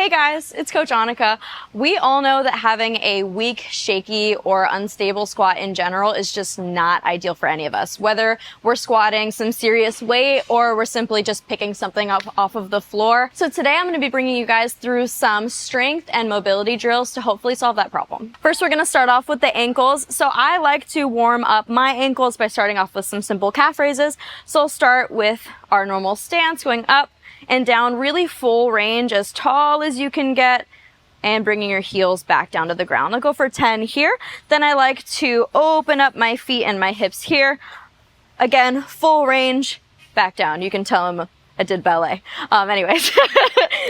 Hey guys, it's Coach Anika. We all know that having a weak, shaky, or unstable squat in general is just not ideal for any of us. Whether we're squatting some serious weight or we're simply just picking something up off of the floor. So today I'm going to be bringing you guys through some strength and mobility drills to hopefully solve that problem. First, we're going to start off with the ankles. So I like to warm up my ankles by starting off with some simple calf raises. So I'll start with our normal stance, going up and down, really full range, as tall as you can get, and bringing your heels back down to the ground. I'll go for 10 here. Then I like to open up my feet and my hips here. Again, full range, back down. You can tell I did ballet. Anyways,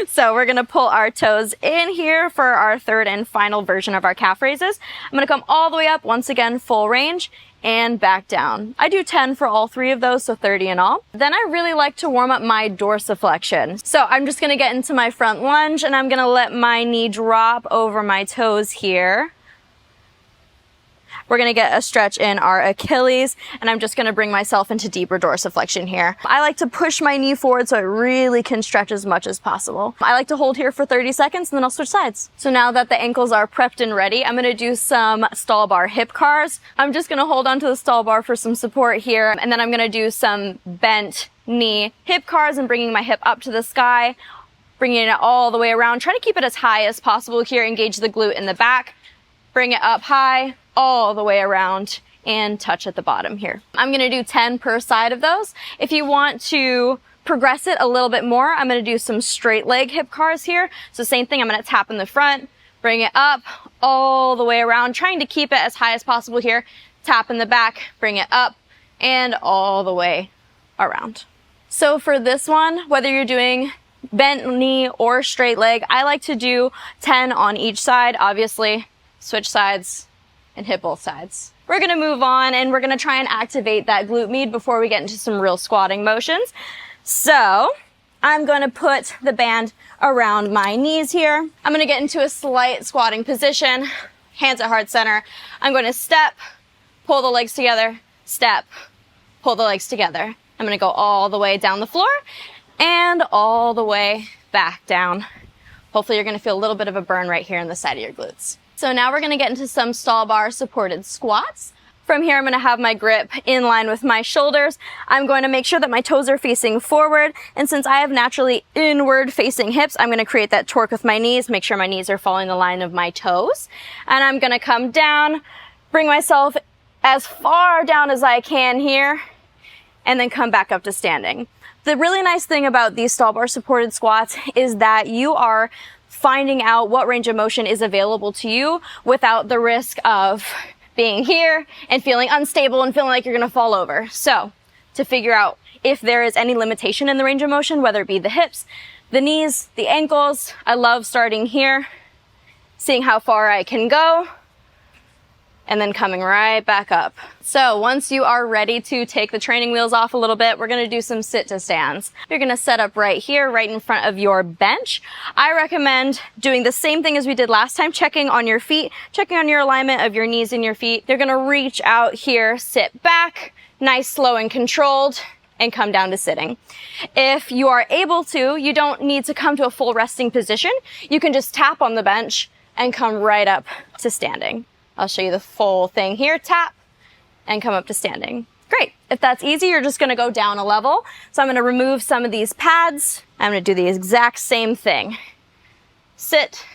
so we're gonna pull our toes in here for our third and final version of our calf raises. I'm gonna come all the way up, once again, full range, and back down. I do 10 for all three of those, so 30 in all. Then I really like to warm up my dorsiflexion. So I'm just gonna get into my front lunge and I'm gonna let my knee drop over my toes here. We're gonna get a stretch in our Achilles, and I'm just gonna bring myself into deeper dorsiflexion here. I like to push my knee forward so it really can stretch as much as possible. I like to hold here for 30 seconds and then I'll switch sides. So now that the ankles are prepped and ready, I'm gonna do some stall bar hip cars. I'm just gonna hold onto the stall bar for some support here, and then I'm gonna do some bent knee hip cars and bringing my hip up to the sky, bringing it all the way around. Try to keep it as high as possible here. Engage the glute in the back. Bring it up high, all the way around, and touch at the bottom here. I'm gonna do 10 per side of those. If you want to progress it a little bit more, I'm gonna do some straight leg hip cars here. So same thing, I'm gonna tap in the front, bring it up, all the way around, trying to keep it as high as possible here. Tap in the back, bring it up, and all the way around. So for this one, whether you're doing bent knee or straight leg, I like to do 10 on each side, obviously. Switch sides and hit both sides. We're gonna move on and we're gonna try and activate that glute med before we get into some real squatting motions. So I'm gonna put the band around my knees here. I'm gonna get into a slight squatting position, hands at heart center. I'm gonna step, pull the legs together, step, pull the legs together. I'm gonna go all the way down the floor and all the way back down. Hopefully you're gonna feel a little bit of a burn right here in the side of your glutes. So now we're gonna get into some stall bar supported squats. From here, I'm gonna have my grip in line with my shoulders. I'm going to make sure that my toes are facing forward. And since I have naturally inward facing hips, I'm gonna create that torque with my knees, make sure my knees are following the line of my toes. And I'm gonna come down, bring myself as far down as I can here, and then come back up to standing. The really nice thing about these stall bar supported squats is that you are finding out what range of motion is available to you without the risk of being here and feeling unstable and feeling like you're gonna fall over. So to figure out if there is any limitation in the range of motion, whether it be the hips, the knees, the ankles, I love starting here, seeing how far I can go, and then coming right back up. So once you are ready to take the training wheels off a little bit, we're gonna do some sit to stands. You're gonna set up right here, right in front of your bench. I recommend doing the same thing as we did last time, checking on your feet, checking on your alignment of your knees and your feet. You're gonna reach out here, sit back, nice, slow, and controlled, and come down to sitting. If you are able to, you don't need to come to a full resting position. You can just tap on the bench and come right up to standing. I'll show you the full thing here. Tap and come up to standing. Great. If that's easy, you're just gonna go down a level. So I'm gonna remove some of these pads. I'm gonna do the exact same thing. Sit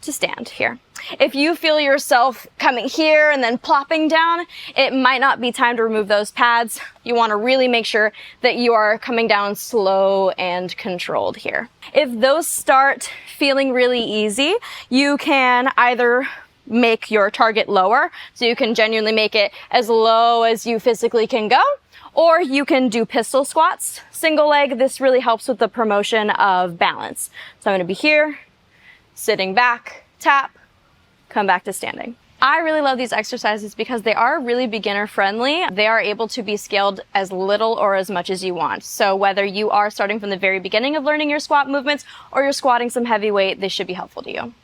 to stand here. If you feel yourself coming here and then plopping down, it might not be time to remove those pads. You wanna really make sure that you are coming down slow and controlled here. If those start feeling really easy, you can either make your target lower, so you can genuinely make it as low as you physically can go, or you can do pistol squats, single leg. This really helps with the promotion of balance. So I'm gonna be here, sitting back, tap, come back to standing. I really love these exercises because they are really beginner friendly. They are able to be scaled as little or as much as you want. So whether you are starting from the very beginning of learning your squat movements or you're squatting some heavy weight, they should be helpful to you.